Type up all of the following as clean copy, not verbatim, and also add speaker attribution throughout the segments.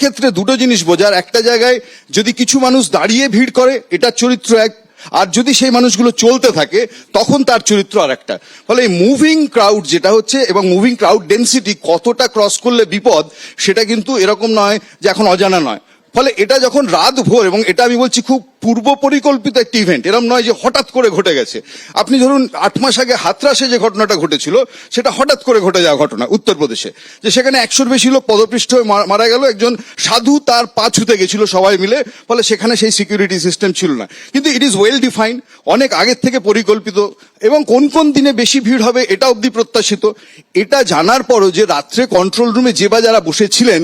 Speaker 1: ক্ষেত্রে দুটো জিনিস বোঝার, একটা জায়গায় যদি কিছু মানুষ দাঁড়িয়ে ভিড় করে এটা চরিত্র এক, আর যদি সেই মানুষগুলো চলতে থাকে তখন তার চরিত্র আর একটা। ফলে এই মুভিং ক্রাউড যেটা হচ্ছে এবং মুভিং ক্রাউড ডেন্সিটি কতটা ক্রস করলে বিপদ সেটা কিন্তু এরকম নয় যে এখন অজানা নয়। ফলে এটা যখন রাত ভোর, এবং এটা আমি বলছি খুব পূর্ব পরিকল্পিত একটি ইভেন্ট, এরকম নয় যে হঠাৎ করে ঘটে গেছে। আপনি ধরুন 8 মাস আগে হাতরাসে যে ঘটনাটা ঘটেছিল সেটা হঠাৎ করে ঘটে যাওয়া ঘটনা উত্তরপ্রদেশে, যে সেখানে 100-র বেশি লোক পদপৃষ্ঠ হয়ে মারা গেল, একজন সাধু তার পা ছুতে গেছিল সবাই মিলে, ফলে সেখানে সেই সিকিউরিটি সিস্টেম ছিল না। কিন্তু ইট ইজ ওয়েল ডিফাইন্ড, অনেক আগের থেকে পরিকল্পিত, এবং কোন কোন দিনে বেশি ভিড় হবে এটা অবধি প্রত্যাশিত। এটা জানার পরও যে রাত্রে কন্ট্রোল রুমে যে বা যারা বসেছিলেন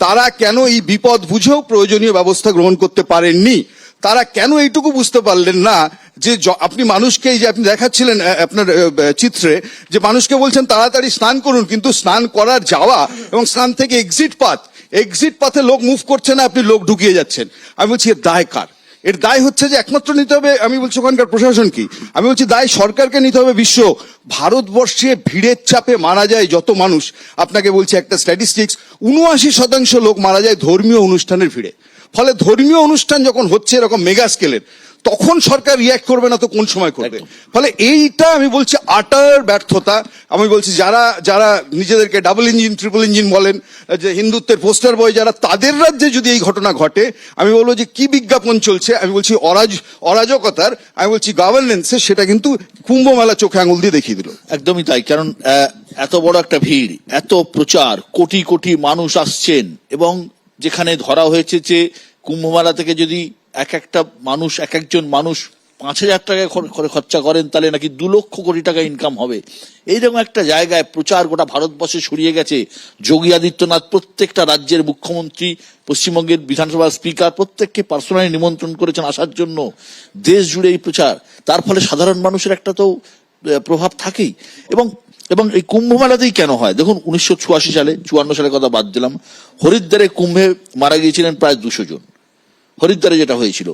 Speaker 1: তারা কেন এই বিপদ বুঝেও প্রয়োজনীয় ব্যবস্থা গ্রহণ করতে পারেননি, তারা কেন এইটুকু বুঝতে পারলেন না যে আপনি মানুষকে, এই যে আপনি দেখাচ্ছিলেন আপনার চিত্রে, যে মানুষকে বলছেন তাড়াতাড়ি স্নান করুন, কিন্তু স্নান করার যাওয়া এবং স্নান থেকে এক্সিট পাথে লোক মুভ করছে না, আপনি লোক ঢুকিয়ে যাচ্ছেন। আমি বলছি এর দায় কার? এর দায় হচ্ছে যে একমাত্র নিতে হবে, আমি বলছি ওখানকার প্রশাসন কি, আমি বলছি দায় সরকারকে নিতে হবে। ভারতবর্ষে ভিড়ের চাপে মারা যায় যত মানুষ, আপনাকে বলছি একটা স্ট্যাটিস্টিক্স, 79% লোক মারা যায় ধর্মীয় অনুষ্ঠানের ভিড়ে। ফলে ধর্মীয় অনুষ্ঠান যখন হচ্ছে এরকম মেগা স্কেলের, তখন সরকার রিয়াক্ট করবে না তো কোন সময় করবে? ফলে এইটা আমি বলছি আটার ব্যর্থতা। আমি বলছি যারা নিজেদেরকে ডাবল ইঞ্জিন ট্রিপল ইঞ্জিন বলেন, যে হিন্দুত্বের পোস্টার বয় যারা, তাদের রাজ্যে যদি এই ঘটনা ঘটে, আমি বলবো যে কি বিজ্ঞাপন চলছে, আমি বলছি অরাজকতার, আমি বলছি গভর্নেন্সে, সেটা কিন্তু কুম্ভ মেলা চোখে আঙুল দিয়ে দেখিয়ে দিল।
Speaker 2: একদমই তাই। কারণ এত বড় একটা ভিড়, এত প্রচার, কোটি কোটি মানুষ আসছেন, এবং যেখানে ধরা হয়েছে যে কুম্ভমেলা থেকে যদি একজন মানুষ 5,000 টাকা করে খরচা করেন, তাহলে নাকি 2 লক্ষ কোটি টাকা ইনকাম হবে। এইরকম একটা জায়গায় প্রচার গোটা ভারতবর্ষে ছড়িয়ে গেছে। যোগী আদিত্যনাথ প্রত্যেকটা রাজ্যের মুখ্যমন্ত্রী, পশ্চিমবঙ্গের বিধানসভার স্পিকার প্রত্যেককে পার্সোনালি নিমন্ত্রণ করেছেন আসার জন্য। দেশ জুড়ে এই প্রচার, তার ফলে সাধারণ মানুষের একটা তো প্রভাব থাকেই। এবং এই কুম্ভ মেলাতেই কেন হয় দেখুন, 1984 সালে, 54 সালের কথা বাদ দিলাম, হরিদ্বারে কুম্ভে মারা গিয়েছিলেন প্রায় 200 জন। হরিদ্বারে যেটা হয়েছিল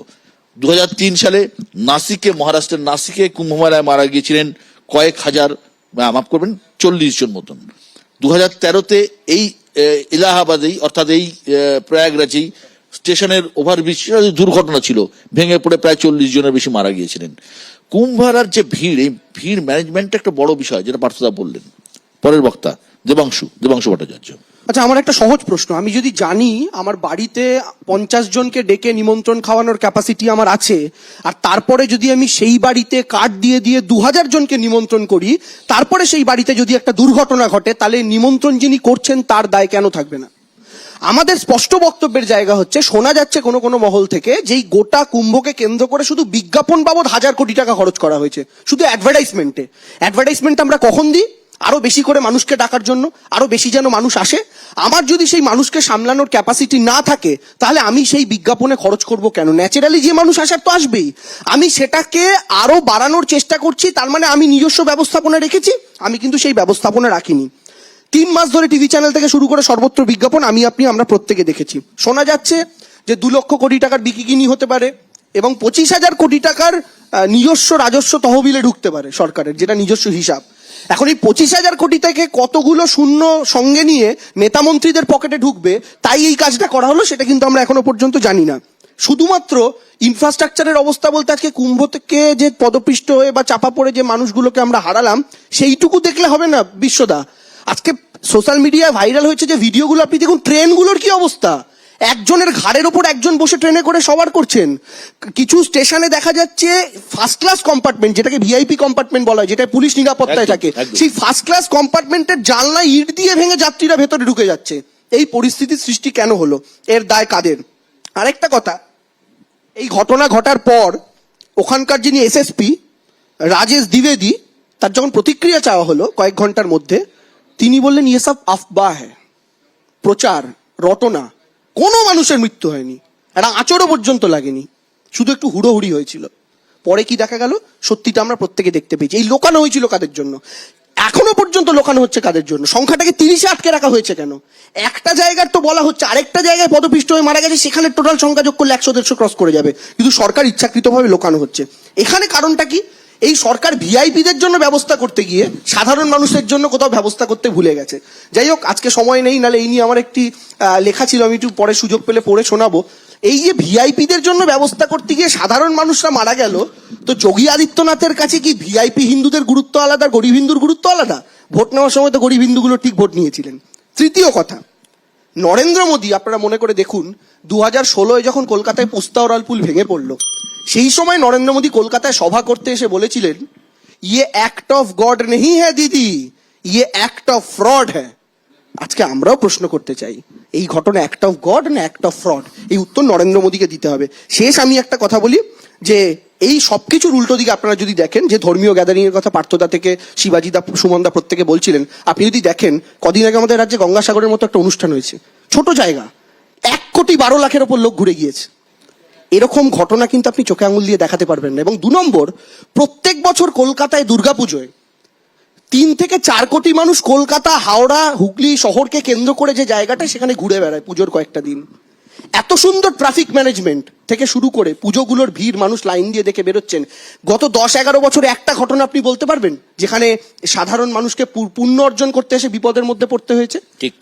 Speaker 2: 2003 সালে, মহারাষ্ট্রের নাসিকে কুম্ভ মেলায় মারা গিয়েছিলেন কয়েক হাজার, মাফ করবেন, 40 জন মতন। 2013-তে এই এলাহাবাদেই, অর্থাৎ এই প্রয়াগরাজেই স্টেশনের ওভারব্রিজ দুর্ঘটনা ছিল, ভেঙে পড়ে প্রায় 40 জনের বেশি মারা গিয়েছিলেন। কুম্ভমেলার যে ভিড়, এই ভিড় ম্যানেজমেন্ট একটা বড় বিষয়, যেটা পার্থদা বললেন। পরের বক্তা দেবাংশু ভট্টাচার্য।
Speaker 3: আচ্ছা, আমার একটা সহজ প্রশ্ন, আমি যদি জানি আমার বাড়িতে 50 জনকে ডেকে নিমন্ত্রণ খাওয়ানোর ক্যাপাসিটি আমার আছে, আর তারপরে যদি আমি সেই বাড়িতে কার্ড দিয়ে 2000 জনকে নিমন্ত্রণ করি, তারপরে সেই বাড়িতে যদি একটা দুর্ঘটনা ঘটে, তাহলে নিমন্ত্রণ যিনি করছেন তার দায় কেন থাকবে না? আমাদের স্পষ্ট বক্তব্যের জায়গা হচ্ছে, শোনা যাচ্ছে কোনো কোনো মহল থেকে যেই গোটা কুম্ভকে কেন্দ্র করে শুধু বিজ্ঞাপন বাবদ 1000 কোটি টাকা খরচ করা হয়েছে, শুধু অ্যাডভার্টাইজমেন্ট আমরা কখন দিই? আরো বেশি করে মানুষকে ডাকার জন্য, আরো বেশি যেন মানুষ আসে। আমার যদি সেই মানুষকে সামলানোর ক্যাপাসিটি না থাকে, তাহলে আমি সেই বিজ্ঞাপনে খরচ করব কেন? ন্যাচারালি যে মানুষ আসার তো আসবেই, আমি সেটাকে আরো বাড়ানোর চেষ্টা করছি, তার মানে আমি নিজস্ব ব্যবস্থাপনা রেখেছি? আমি কিন্তু সেই ব্যবস্থাপনা রাখিনি। 3 মাস ধরে টিভি চ্যানেল থেকে শুরু করে সর্বত্র বিজ্ঞাপন আমরা প্রত্যেকে দেখেছি। শোনা যাচ্ছে যে 2 লক্ষ কোটি টাকার বিকিকিনি হতে পারে, এবং 25,000 কোটি টাকার নিজস্ব রাজস্ব তহবিলে ঢুকতে পারে সরকারের, যেটা নিজস্ব হিসাব। এখন এই 25,000 কোটি থেকে কতগুলো শূন্য সঙ্গে নিয়ে নেতা মন্ত্রীদের পকেটে ঢুকবে, তাই এই কাজটা করা হলো, সেটা কিন্তু আমরা এখনো পর্যন্ত জানি না। শুধুমাত্র ইনফ্রাস্ট্রাকচারের অবস্থা বলতে, আজকে কুম্ভ থেকে যে পদপৃষ্ট হয়ে বা চাপা পড়ে যে মানুষগুলোকে আমরা হারালাম, সেইটুকু দেখলে হবে না বিশ্বদা। আজকে সোশ্যাল মিডিয়ায় ভাইরাল হয়েছে যে ভিডিওগুলো, আপনি দেখুন ট্রেনগুলোর কি অবস্থা। একজনের ঘাড়ের ওপর একজন বসে ট্রেনে করে সবার করছেন। কিছু স্টেশনে দেখা যাচ্ছে ফার্স্ট ক্লাস কম্পার্টমেন্ট, যেটাকে ভিআইপি কম্পার্টমেন্ট বলা হয়, যেটা পুলিশ নিরাপত্তায় থাকে, সেই ফার্স্ট ক্লাস কম্পার্টমেন্টের জানলা ইট দিয়ে ভেঙে যাত্রীরা ভেতরে ঢুকে যাচ্ছে। এই পরিস্থিতির সৃষ্টি কেন হলো? এর দায় কাদের? আরেকটা কথা, এই ঘটনা ঘটার পর ওখানকার যিনি এসএসপি রাজেশ দ্বিবেদী, তার যখন প্রতিক্রিয়া চাওয়া হলো কয়েক ঘন্টার মধ্যে, তিনি বললেন ইয়ে সব আফবাহ হ্যায়, প্রচার, রটনা, কোনো মানুষের মৃত্যু হয়নি, একটা আঁচড়ও পর্যন্ত লাগেনি, শুধু একটু হুড়োহুড়ি হয়েছিল। পরে কি দেখা গেল? সত্যিটা আমরা প্রত্যেকে দেখতে পেয়েছি। এই লোকানো হয়েছিল কাদের জন্য? এখনো পর্যন্ত লোকানো হচ্ছে কাদের জন্য? সংখ্যাটাকে 30-এ আটকে রাখা হয়েছে কেন? একটা জায়গার তো বলা হচ্ছে, আরেকটা জায়গায় পদপিষ্ট হয়ে মারা গেছে, সেখানে টোটাল সংখ্যা যোগ করলে 100-150 ক্রস করে যাবে, কিন্তু সরকার ইচ্ছাকৃতভাবে লোকানো হচ্ছে। এখানে কারণটা কি? এই সরকার ভিআইপিদের জন্য ব্যবস্থা করতে গিয়ে সাধারণ মানুষের জন্য কোথাও ব্যবস্থা করতে ভুলে গেছে। যাই হোক, আজকে সময় নেই, নাহলে এই নিয়ে আমার একটি লেখা ছিল, আমি একটু পরে সুযোগ পেলে পড়ে শোনাবো। এই যে ভিআইপিদের জন্য ব্যবস্থা করতে গিয়ে সাধারণ মানুষরা মারা গেল, তো যোগী আদিত্যনাথের কাছে কি ভিআইপি হিন্দুদের গুরুত্ব আলাদা, গরিব হিন্দুর গুরুত্ব আলাদা? ভোট নেওয়ার সময় তো গরিব হিন্দুগুলো ঠিক ভোট নিয়েছিলেন। তৃতীয় কথা, নরেন্দ্র মোদী, আপনারা মনে করে দেখুন, 2016 যখন কলকাতায় পোস্তা ওরাল পুল ভেঙে পড়লো, সেই সময় নরেন্দ্র মোদী কলকাতায় সভা করতে এসে বলেছিলেন, ইয়ে অ্যাক্ট অফ গড নেহি হ্যাঁ দিদি, ইয়ে অ্যাক্ট অফ ফ্রড হ্যাঁ। আজকে আমরাও প্রশ্ন করতে চাই, এই ঘটনা অ্যাক্ট অফ গড না অ্যাক্ট অফ ফ্রড? এই উত্তর নরেন্দ্র মোদীকে দিতে হবে। শেষ আমি একটা কথা বলি, যে এই সবকিছুর উল্টো দিকে আপনারা যদি দেখেন, যে ধর্মীয় গ্যাদারিং এর কথা পার্থদা থেকে শিবাজিদা, সুমনদা প্রত্যেকে বলছিলেন, আপনি যদি দেখেন, কদিন আগে আমাদের রাজ্যে গঙ্গাসাগরের মতো একটা অনুষ্ঠান হয়েছে, ছোট জায়গা, 1,12,00,000 ওপর লোক ঘুরে গিয়েছে। এরকম ঘটনা কিন্তু আপনি চোখে আঙুল দিয়ে দেখাতে পারবেন না। এবং 2 নম্বর, প্রত্যেক বছর কলকাতায় দুর্গাপুজোয় 3 থেকে 4 কোটি মানুষ কলকাতা, হাওড়া, হুগলি শহরকে কেন্দ্র করে যে জায়গাটা, সেখানে ঘুরে বেড়ায় পুজোর কয়েকটা দিন। এত সুন্দর ট্রাফিক ম্যানেজমেন্ট থেকে শুরু করে পুজোগুলোর ভিড়, মানুষ লাইন দিয়ে দেখে বেরোচ্ছেন। গত 10-11 বছরে একটা ঘটনা আপনি বলতে পারবেন যেখানে সাধারণ মানুষকে পুণ্য অর্জন করতে এসে বিপদের মধ্যে পড়তে হয়েছে?
Speaker 2: ঠিক।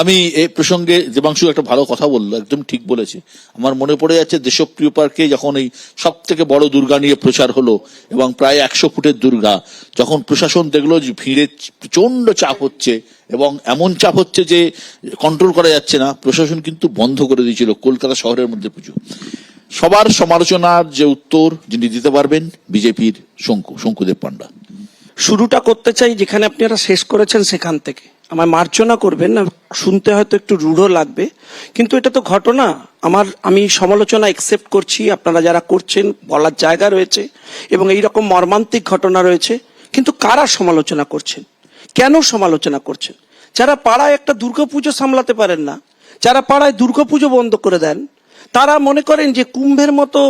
Speaker 2: আমি এই প্রসঙ্গে দেবাংশু একটা ভালো কথা বললো, একদম ঠিক বলেছে। আমার মনে পড়ে যাচ্ছে দেশপ্রিয় পার্কে যখন এই সব থেকে বড় দুর্গা নিয়ে প্রচার হলো, এবং প্রায় 100 ফুটের দুর্গা, যখন প্রশাসন দেখলো যে ভিড়ে প্রচন্ড চাপ হচ্ছে এবং এমন চাপ হচ্ছে যে কন্ট্রোল করা যাচ্ছে না, প্রশাসন কিন্তু বন্ধ করে দিয়েছিল কলকাতা শহরের মধ্যে পুজো। সবার সমালোচনার যে উত্তর যিনি দিতে পারবেন, বিজেপির শঙ্কুদেব পান্ডা।
Speaker 4: শুরুটা করতে চাই যেখানে আপনারা শেষ করেছেন সেখান থেকে। আমায় মার্জনা করবেন না, শুনতে হয়তো একটু রূঢ় লাগবে, কিন্তু এটা তো ঘটনা। আমি সমালোচনা একসেপ্ট করছি, আপনারা যারা করছেন বলার জায়গা রয়েছে, এবং এইরকম মর্মান্তিক ঘটনা রয়েছে। কিন্তু কারা সমালোচনা করছেন, কেন সমালোচনা করছেন? যারা পাড়ায় একটা দুর্গাপুজো সামলাতে পারেন না, যারা পাড়ায় দুর্গাপুজো বন্ধ করে দেন, তারা মনে করেন যে কুম্ভের মতো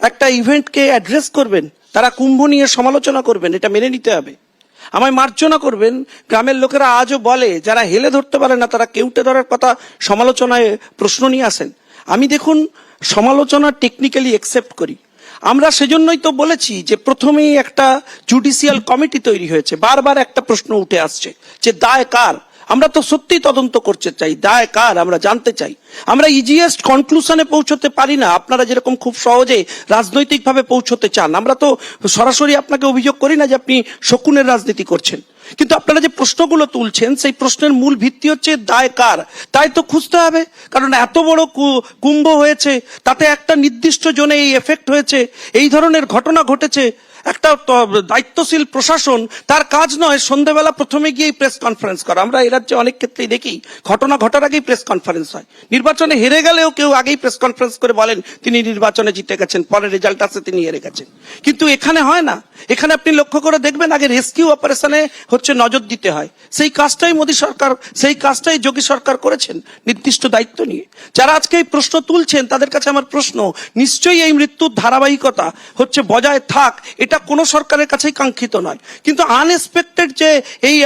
Speaker 4: একটা ইভেন্টকে অ্যাড্রেস করবেন, তারা কুম্ভ নিয়ে সমালোচনা করবেন, এটা মেনে নিতে হবে। আমায় মার্জনা করবেন, গ্রামের লোকেরা আজও বলে, যারা হেলে ধরতে পারে না তারা কেউটে ধরার কথা সমালোচনায় প্রশ্ন নিয়ে আসেন। আমি দেখুন, সমালোচনা টেকনিক্যালি একসেপ্ট করি। আমরা সেজন্যই তো বলেছি যে প্রথমেই একটা জুডিশিয়াল কমিটি তৈরি হয়েছে। বারবার একটা প্রশ্ন উঠে আসছে যে দায় কার। আমরা তো সত্যি তদন্ত করতে চাই, দায় কার আমরা জানতে চাই। আমরা ইজিয়েস্ট কনক্লুশনে পৌঁছতে পারি না, আপনারা যেরকম খুব সহজে রাজনৈতিকভাবে পৌঁছতে চান। আমরা তো সরাসরি আপনাকে অভিযোগ করি না যে আপনি শকুনের রাজনীতি করছেন, কিন্তু আপনারা যে প্রশ্নগুলো তুলছেন সেই প্রশ্নের মূল ভিত্তি হচ্ছে দায় কার। তাই তো খুঁজতে হবে, কারণ এত বড় কুম্ভ হয়েছে, তাতে একটা নির্দিষ্ট জোনে এই এফেক্ট হয়েছে, এই ধরনের ঘটনা ঘটেছে। একটা দায়িত্বশীল প্রশাসন, তার কাজ নয় সন্ধ্যাবেলা প্রথমে গিয়ে প্রেস কনফারেন্স করা। আমরা এই রাজ্যে অনেক ক্ষেত্রেই দেখি ঘটনা ঘটার আগেই প্রেস কনফারেন্স হয়। নির্বাচনে হেরে গেলেও কেউ আগেই প্রেস কনফারেন্স করে বলেন তিনি নির্বাচনে জিতে গেছেন, পরে রেজাল্ট আসে তিনি হেরে গেছেন। কিন্তু এখানে হয় না। এখানে আপনি লক্ষ্য করে দেখবেন, আগে রেস্কিউ অপারেশনে হচ্ছে নজর দিতে হয়। সেই কাজটাই মোদী সরকার, সেই কাজটাই যোগী সরকার করেছেন নির্দিষ্ট দায়িত্ব নিয়ে। যারা আজকে এই প্রশ্ন তুলছেন তাদের কাছে আমার প্রশ্ন, নিশ্চয়ই এই মৃত্যুর ধারাবাহিকতা হচ্ছে বজায় থাক, এটা কোনো সরকারের কাছেই কাঙ্ক্ষিত নয়। কিন্তু আনএক্সপেক্টেড যে এই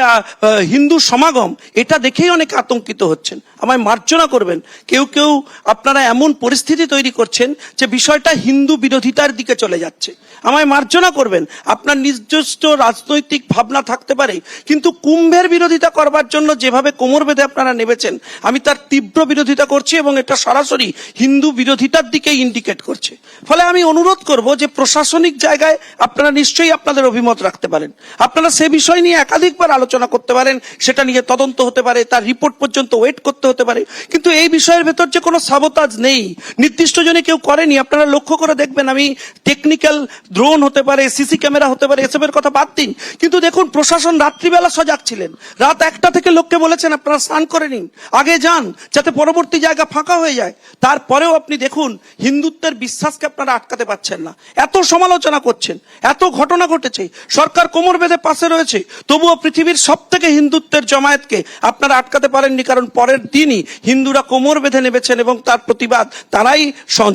Speaker 4: হিন্দু সমাগম, এটা দেখেই অনেকে আতঙ্কিত হচ্ছেন। আমায় মার্জনা করবেন, কেউ কেউ আপনারা এমন পরিস্থিতি তৈরি করছেন যে বিষয়টা হিন্দু বিরোধিতার দিকে চলে যাচ্ছে। আমায় মার্জনা করবেন, আপনার নিজস্ব রাজনৈতিক ভাবনা থাকতে পারে, কিন্তু কুম্ভের বিরোধিতা করবার জন্য যেভাবে কোমর বেঁধে আপনারা নেমেছেন, আমি তার তীব্র বিরোধিতা করছি, এবং এটা সরাসরি হিন্দু বিরোধিতার দিকে ইন্ডিকেট করছে। ফলে আমি অনুরোধ করব যে প্রশাসনিক জায়গায় আপনারা নিশ্চয়ই আপনাদের অভিমত রাখতে পারেন, আপনারা সে বিষয় নিয়ে একাধিকবার আলোচনা করতে পারেন, সেটা নিয়ে তদন্ত হতে পারে, তার রিপোর্ট পর্যন্ত ওয়েট করতে হতে পারে। কিন্তু এই বিষয়ের ভেতর যে কোনো সাবোতাজ নেই, নির্দিষ্ট জনে কেউ করেনি। আপনারা লক্ষ্য করে দেখবেন, আমি টেকনিক্যাল ড্রোন হতে পারে, সিসি ক্যামেরা হতে পারে, এসবের কথা বাদ দিন, কিন্তু দেখুন প্রশাসন রাত্রিবেলা সজাগ ছিলেন। রাত 1টা থেকে লোককে বলেছেন আপনারা স্নান করে নিন, আগে যান, যাতে পরবর্তী জায়গা ফাঁকা হয়ে যায়। তারপরেও আপনি দেখুন হিন্দুত্বের বিশ্বাসকে আপনারা আটকাতে পারছেন না। এত সমালোচনা করছেন, এত ঘটনা ঘটেছে, সরকার কোমর বেঁধে পাশে রয়েছে, তবুও পৃথিবীর সব থেকে হিন্দুত্বের জমায়েতকে আপনারা আটকাতে পারেননি। কারণ পরের দিন বুঝিনি হিন্দুরা কোমর বেঁধে নেমেছেন এবং তার প্রতিবাদ তারাই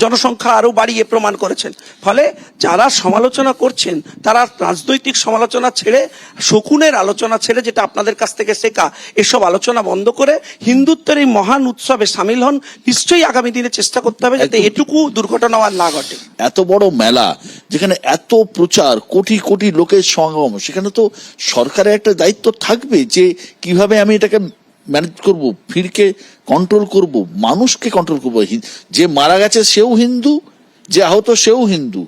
Speaker 4: জনসংখ্যা আরো বাড়িয়ে প্রমাণ করেছেন। ফলে যারা সমালোচনা করছেন তারা রাজনৈতিক সমালোচনা ছেড়ে, শকুনের আলোচনা ছেড়ে, যেটা আপনাদের কাছ থেকে শেখা, এসব আলোচনা বন্ধ করে হিন্দুত্বের এই মহান উৎসবে সামিল হন। নিশ্চয়ই আগামী দিনে চেষ্টা করতে হবে যাতে এটুকু দুর্ঘটনা আর না ঘটে।
Speaker 2: এত বড় মেলা, যেখানে এত প্রচার, কোটি কোটি লোকের সমাগম, সেখানে তো সরকারের একটা দায়িত্ব থাকবে যে কিভাবে আমি এটাকে ম্যানেজ করব, ভিড়কে কন্ট্রোল করব, মানুষকে কন্ট্রোল করব। যে মারা গেছে সেও হিন্দু, যে আহত সেও হিন্দু।